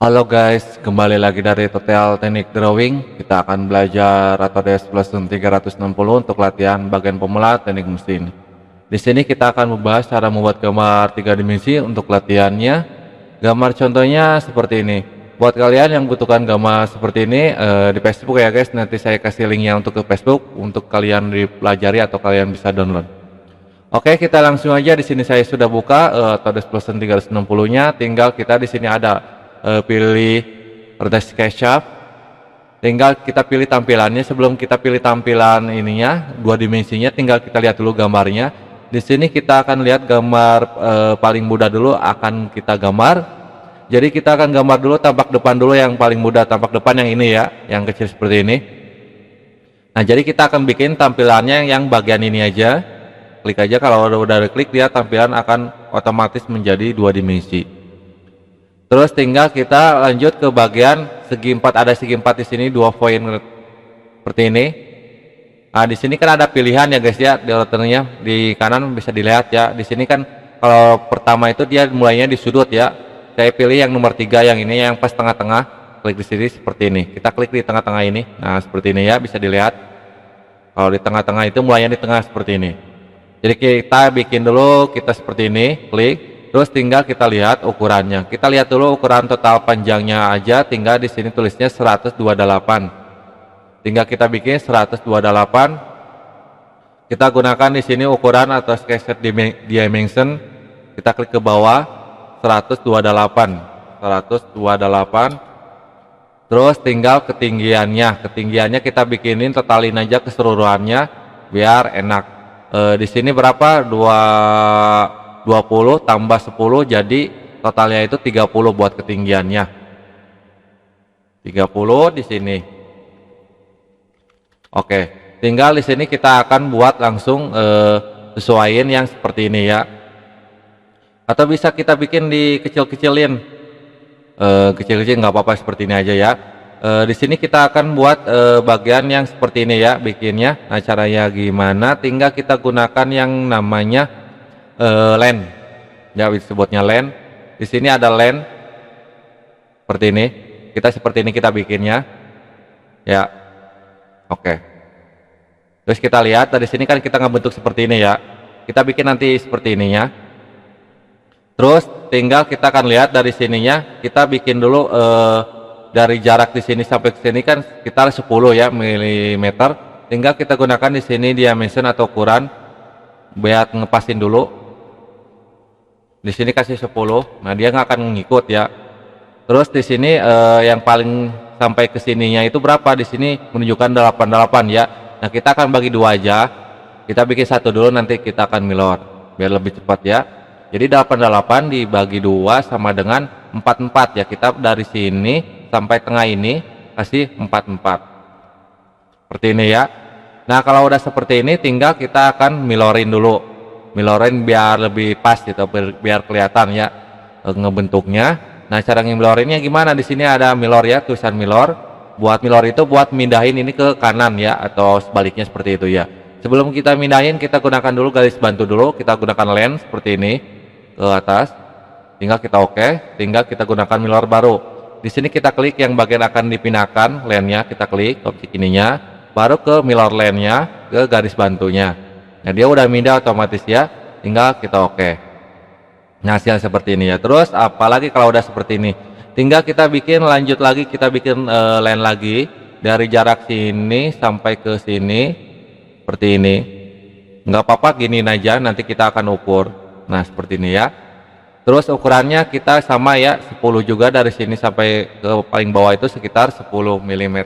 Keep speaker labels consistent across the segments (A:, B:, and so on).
A: Halo guys, kembali lagi dari Tutorial Teknik Drawing. Kita akan belajar Autodesk Plus 360 untuk latihan bagian pemula teknik mesin. Di sini kita akan membahas cara membuat gambar 3 dimensi untuk latihannya. Gambar contohnya seperti ini. Buat kalian yang butuhkan gambar seperti ini di Facebook ya guys, nanti saya kasih linknya untuk ke Facebook untuk kalian dipelajari atau kalian bisa download. Oke, kita langsung aja. Di sini saya sudah buka Autodesk Plus 360-nya. Tinggal kita di sini ada pilih Autodesk SketchUp. Tinggal kita pilih tampilannya. Sebelum kita pilih tampilan ininya, 2 dimensinya, tinggal kita lihat dulu gambarnya. Di sini kita akan lihat gambar paling mudah dulu akan kita gambar. Jadi kita akan gambar dulu tampak depan dulu yang paling mudah, tampak depan yang ini ya, yang kecil seperti ini. Nah, jadi kita akan bikin tampilannya yang bagian ini aja. Klik aja, kalau udah klik dia tampilan akan otomatis menjadi 2 dimensi. Terus tinggal kita lanjut ke bagian segi 4, ada segi 4 di sini 2 poin seperti ini. Nah, di sini kan ada pilihan ya guys ya, di routernya di kanan bisa dilihat ya. Di sini kan kalau pertama itu dia mulainya di sudut ya. Saya pilih yang nomor 3 yang ini yang pas tengah-tengah. Klik di sini seperti ini. Kita klik di tengah-tengah ini. Nah, seperti ini ya, bisa dilihat. Kalau di tengah-tengah itu mulainya di tengah seperti ini. Jadi kita bikin dulu, kita seperti ini, klik, terus tinggal kita lihat ukurannya. Kita lihat dulu ukuran total panjangnya aja, tinggal di sini tulisnya 128. Tinggal kita bikin 128. Kita gunakan di sini ukuran atau sketch dimension. Kita klik ke bawah 128. Terus tinggal ketinggiannya. Ketinggiannya kita bikinin totalin aja keseluruhannya biar enak. Di sini berapa? 20 tambah 10 jadi totalnya itu 30 buat ketinggiannya. 30 di sini. Oke, tinggal di sini kita akan buat langsung sesuaiin yang seperti ini ya. Atau bisa kita bikin di kecil-kecilin. Kecil-kecil nggak apa-apa, seperti ini aja ya. Di sini kita akan buat bagian yang seperti ini ya bikinnya. Nah, caranya gimana? Tinggal kita gunakan yang namanya len. Ya, disebutnya len. Di sini ada len seperti ini. Kita seperti ini kita bikinnya. Ya. Oke. Terus kita lihat dari sini kan kita ngebentuk seperti ini ya. Kita bikin nanti seperti ininya. Terus tinggal kita akan lihat dari sininya, kita bikin dulu dari jarak di sini sampai ke sini kan sekitar 10 ya milimeter. Tinggal kita gunakan di sini dimension atau ukuran buat ngepasin dulu. Di sini kasih 10. Nah, dia nggak akan ngikut ya. Terus di sini yang paling sampai ke sininya itu berapa? Di sini menunjukkan 88 ya. Nah, kita akan bagi 2 aja. Kita bikin satu dulu, nanti kita akan milor biar lebih cepat ya. Jadi 88 dibagi 2 sama dengan 44 ya. Kita dari sini sampai tengah ini kasih 44 seperti ini ya. Nah, kalau udah seperti ini tinggal kita akan milorin dulu, milorin biar lebih pas gitu, biar kelihatan ya ngebentuknya. Nah, cara ngilorinnya gimana? Di sini ada milor ya, tulisan milor. Buat milor itu buat mindahin ini ke kanan ya, atau sebaliknya seperti itu ya. Sebelum kita mindahin, kita gunakan dulu garis bantu dulu. Kita gunakan len seperti ini ke atas. Tinggal kita oke, tinggal kita gunakan milor baru. Di sini kita klik yang bagian akan dipindahkan lennya, kita klik opsi ininya, baru ke milor lennya, ke garis bantunya. Nah, dia udah pindah otomatis ya, tinggal kita oke. Nah, hasilnya seperti ini ya. Terus apalagi kalau udah seperti ini, tinggal kita bikin lanjut lagi, kita bikin len lagi dari jarak sini sampai ke sini seperti ini. Nggak apa-apa giniin aja, nanti kita akan ukur. Nah, seperti ini ya. Terus ukurannya kita sama ya, 10 juga dari sini sampai ke paling bawah itu sekitar 10 mm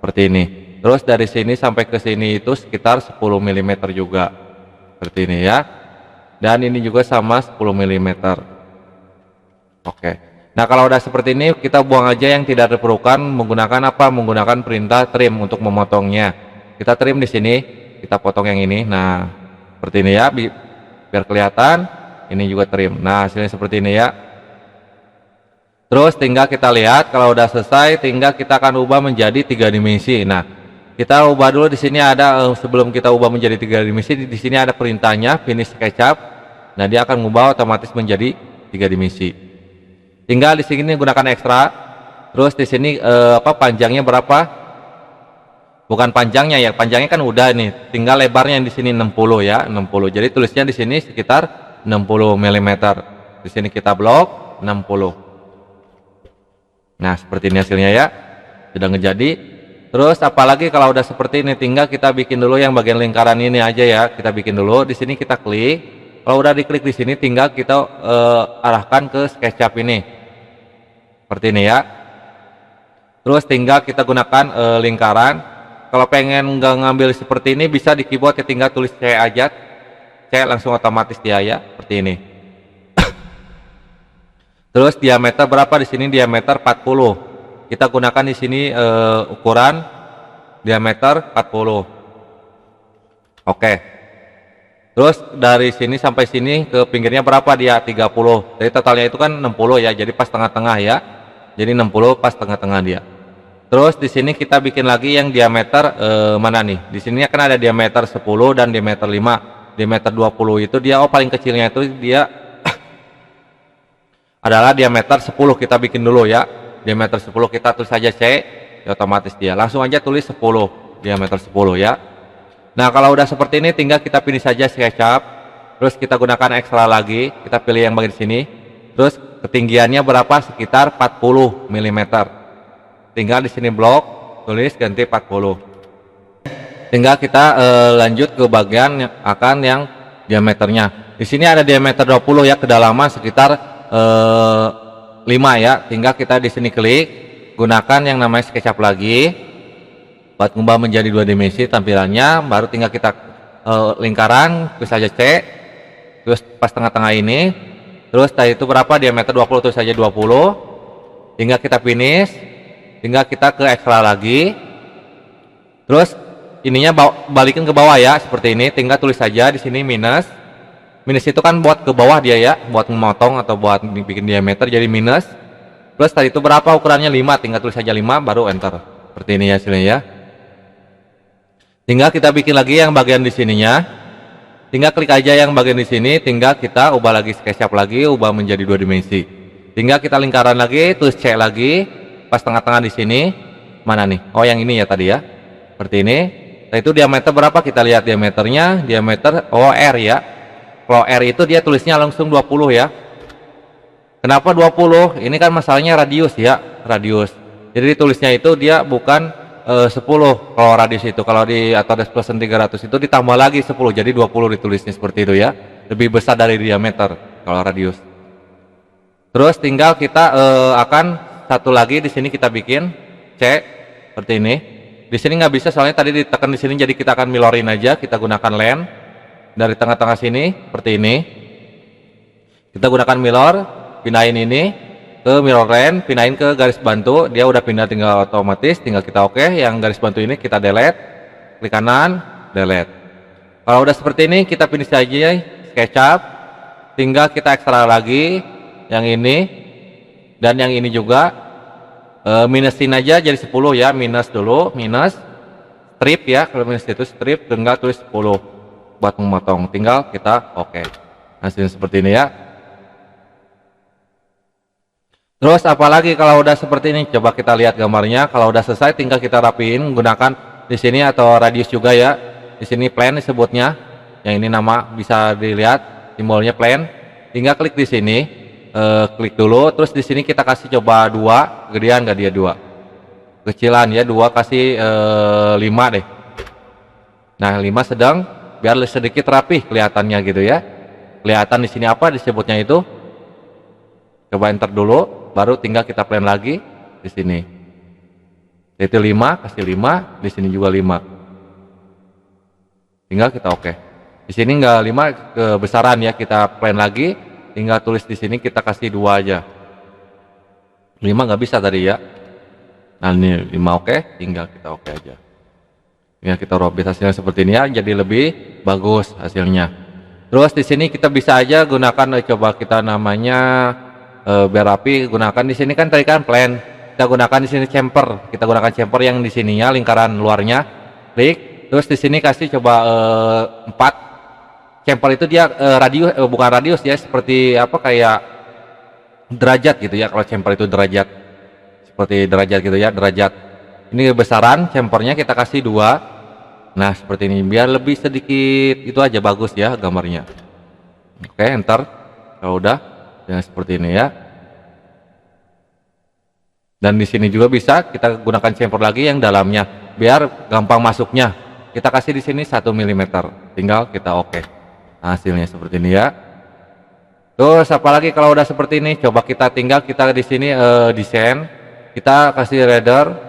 A: seperti ini. Terus dari sini sampai ke sini itu sekitar 10 mm juga seperti ini ya. Dan ini juga sama 10 mm. Oke. Nah, kalau udah seperti ini kita buang aja yang tidak diperlukan, menggunakan apa? Menggunakan perintah trim untuk memotongnya. Kita trim di sini, kita potong yang ini. Nah, seperti ini ya, biar kelihatan. Ini juga trim. Nah, hasilnya seperti ini ya. Terus tinggal kita lihat, kalau udah selesai tinggal kita akan ubah menjadi 3 dimensi. Nah, kita ubah dulu. Di sini ada sebelum kita ubah menjadi 3 dimensi, di sini ada perintahnya finish SketchUp. Nah, dia akan mengubah otomatis menjadi 3 dimensi. Tinggal di sini gunakan ekstra. Terus di sini panjangnya berapa? Bukan panjangnya ya, panjangnya kan udah nih. Tinggal lebarnya di sini 60 ya, 60. Jadi tulisnya di sini sekitar 60 mm. Di sini kita blok 60. Nah, seperti ini hasilnya ya. Sudah ngejadi. Terus apalagi kalau udah seperti ini, tinggal kita bikin dulu yang bagian lingkaran ini aja ya. Kita bikin dulu. Di sini kita klik. Kalau udah diklik di sini, tinggal kita arahkan ke SketchUp ini. Seperti ini ya. Terus tinggal kita gunakan lingkaran. Kalau pengen nggak ngambil seperti ini, bisa di keyboard ya, tinggal tulis C aja. C langsung otomatis dia ya. Seperti ini. Terus diameter berapa? Di sini diameter 40. Kita gunakan di sini ukuran diameter 40. Oke. Terus dari sini sampai sini ke pinggirnya berapa dia? 30. Jadi totalnya itu kan 60 ya. Jadi pas tengah-tengah ya. Jadi 60 pas tengah-tengah dia. Terus di sini kita bikin lagi yang diameter mana nih? Di sini kan ada diameter 10 dan diameter 5. Diameter 20 itu dia paling kecilnya itu dia adalah diameter 10. Kita bikin dulu ya. Diameter 10 kita tulis saja C, ya otomatis dia. Langsung aja tulis 10, diameter 10 ya. Nah, kalau udah seperti ini tinggal kita pilih saja SketchUp. Terus kita gunakan ekstra lagi, kita pilih yang bagian sini. Terus ketinggiannya berapa? Sekitar 40 mm. Tinggal di sini blok, tulis ganti 40. Tinggal kita lanjut ke bagian yang akan yang diameternya. Di sini ada diameter 20 ya, kedalaman sekitar 5 ya. Tinggal kita di sini klik, gunakan yang namanya SketchUp lagi buat ngubah menjadi 2 dimensi tampilannya. Baru tinggal kita lingkaran, tulis saja C, terus pas tengah-tengah ini. Terus tadi itu berapa? Diameter 20, tulis saja 20. Tinggal kita finish, tinggal kita ke ekstra lagi. Terus ininya balikin ke bawah ya, seperti ini. Tinggal tulis saja di sini minus. Minus itu kan buat ke bawah dia ya, buat memotong atau buat bikin diameter, jadi minus. Plus tadi itu berapa ukurannya? 5, tinggal tulis saja 5 baru enter. Seperti ini hasilnya ya. Tinggal kita bikin lagi yang bagian di sininya. Tinggal klik aja yang bagian di sini, tinggal kita ubah lagi SketchUp lagi, ubah menjadi 2 dimensi. Tinggal kita lingkaran lagi, tulis C lagi, pas tengah-tengah di sini. Mana nih? Oh, yang ini ya tadi ya. Seperti ini. Nah, itu diameter berapa? Kita lihat diameternya, diameter R ya. Kalau R itu dia tulisnya langsung 20 ya. Kenapa 20? Ini kan masalahnya radius ya, radius. Jadi tulisnya itu dia bukan 10 kalau radius itu. Kalau di Autodesk Fusion 300 itu ditambah lagi 10, jadi 20 ditulisnya seperti itu ya. Lebih besar dari diameter kalau radius. Terus tinggal kita akan satu lagi di sini kita bikin C seperti ini. Di sini nggak bisa soalnya tadi ditekan di sini, jadi kita akan milorin aja. Kita gunakan len. Dari tengah-tengah sini seperti ini kita gunakan mirror, pindahin ini ke mirror lane, pindahin ke garis bantu, dia udah pindah, tinggal otomatis tinggal kita oke. Yang garis bantu ini kita delete, klik kanan, delete. Kalau udah seperti ini kita finish aja SketchUp. Tinggal kita ekstra lagi yang ini dan yang ini juga, minusin aja jadi 10 ya. Minus dulu, minus strip ya, kalau minus itu strip, tinggal tulis 10 buat memotong. Tinggal kita oke. Hasilnya seperti ini ya. Terus apalagi kalau udah seperti ini, coba kita lihat gambarnya. Kalau udah selesai tinggal kita rapiin menggunakan di sini atau radius juga ya. Di sini plane disebutnya. Yang ini nama bisa dilihat simbolnya plane. Tinggal klik di sini, klik dulu. Terus di sini kita kasih coba 2, gedean nggak dia 2? Kecilan ya, 2 kasih 5 deh. Nah 5 sedang, biar sedikit rapih kelihatannya gitu ya. Kelihatan di sini apa disebutnya itu. Coba enter dulu, baru tinggal kita plan lagi di sini. Itu 5, kasih 5, di sini juga 5. Tinggal kita oke. Di sini enggak 5 kebesaran ya, kita plan lagi, tinggal tulis di sini kita kasih 2 aja. 5 nggak bisa tadi ya. Nah ini 5 oke, tinggal kita oke aja. Ya kita robit hasilnya seperti ini ya, jadi lebih bagus hasilnya. Terus di sini kita bisa aja gunakan, coba kita namanya biar rapi, gunakan di sini kan tadi kan plan, kita gunakan di sini chamfer, kita gunakan chamfer yang di sininya lingkaran luarnya, klik, terus di sini kasih coba 4. Chamfer itu dia radius, bukan radius ya, seperti apa kayak derajat gitu ya, kalau chamfer itu derajat seperti derajat gitu ya, derajat ini besaran chamfernya kita kasih 2. Nah seperti ini biar lebih sedikit itu aja bagus ya gambarnya. Oke, enter. Kalau udah ya seperti ini ya. Dan di sini juga bisa kita gunakan chamfer lagi yang dalamnya biar gampang masuknya. Kita kasih di sini 1 mm. Tinggal kita oke. Hasilnya seperti ini ya. Terus apalagi kalau udah seperti ini, coba kita tinggal kita di sini desain. Kita kasih render.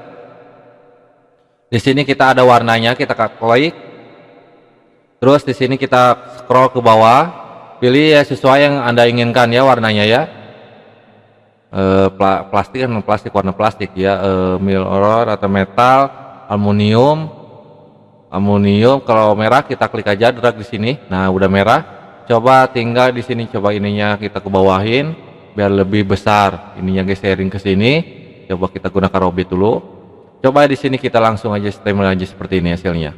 A: Di sini kita ada warnanya, kita klik. Terus di sini kita scroll ke bawah, pilih ya sesuai yang Anda inginkan ya warnanya ya. Plastik kan plastik, warna plastik ya, mirror atau metal, aluminium. Kalau merah kita klik aja, drag di sini. Nah udah merah, coba tinggal di sini, coba ininya kita ke bawahin biar lebih besar, ininya geserin ke sini. Coba kita gunakan robit dulu. Coba di sini kita langsung aja stempel aja seperti ini hasilnya.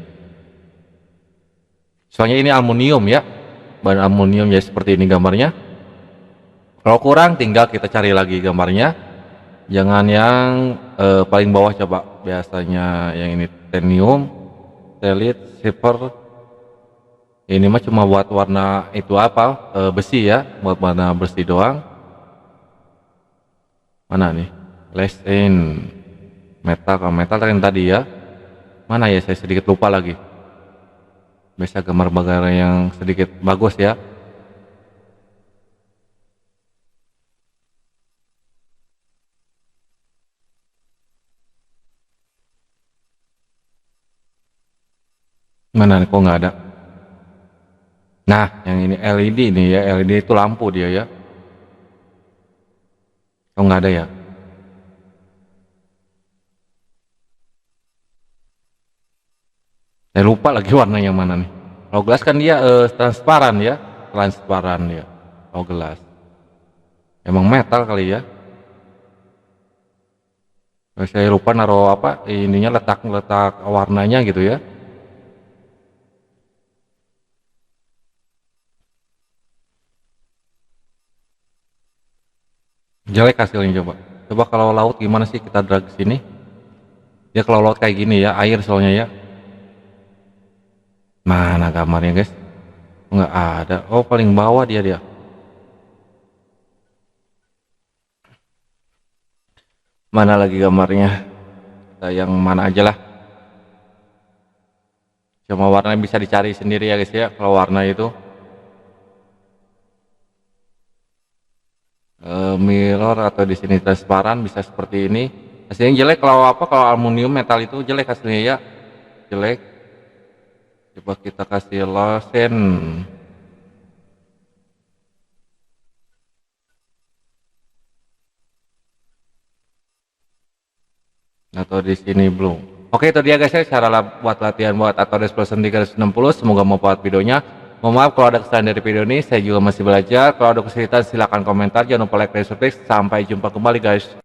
A: Soalnya ini aluminium ya, bahan aluminium ya, seperti ini gambarnya. Kalau kurang tinggal kita cari lagi gambarnya. Jangan yang paling bawah, coba biasanya yang ini titanium, telit, silver. Ini mah cuma buat warna itu apa, besi ya, buat warna besi doang. Mana nih? Less in metal, kalau metal yang tadi ya. Mana ya, saya sedikit lupa lagi. Biasa gambar-gambar yang sedikit bagus ya. Mana nih, kok nggak ada? Nah yang ini LED nih ya, LED itu lampu dia ya. Kok nggak ada ya? Saya lupa lagi warnanya mana nih. Kalau gelas kan dia transparan ya, transparan dia. Kalau gelas emang metal kali ya. Saya lupa naruh apa ininya, letak warnanya gitu ya. Jelek hasilnya. Coba kalau laut gimana sih, kita drag sini. Ya kalau laut kayak gini ya, air soalnya ya. Mana gambarnya guys? Nggak ada. Oh paling bawah dia. Mana lagi gambarnya? Kita yang mana aja lah. Cuma warnanya bisa dicari sendiri ya guys ya. Kalau warna itu mirror atau di sini transparan bisa seperti ini. Hasilnya jelek kalau apa, kalau aluminium metal itu jelek hasilnya ya. Jelek. Coba kita kasih losen. Atau di sini belum. Oke, itu dia guys ya cara buat latihan buat Autodesk Fusion 360. Semoga bermanfaat videonya. Mohon maaf kalau ada kesalahan dari video ini, saya juga masih belajar. Kalau ada kesulitan silahkan komentar, jangan lupa like dan subscribe. Sampai jumpa kembali guys.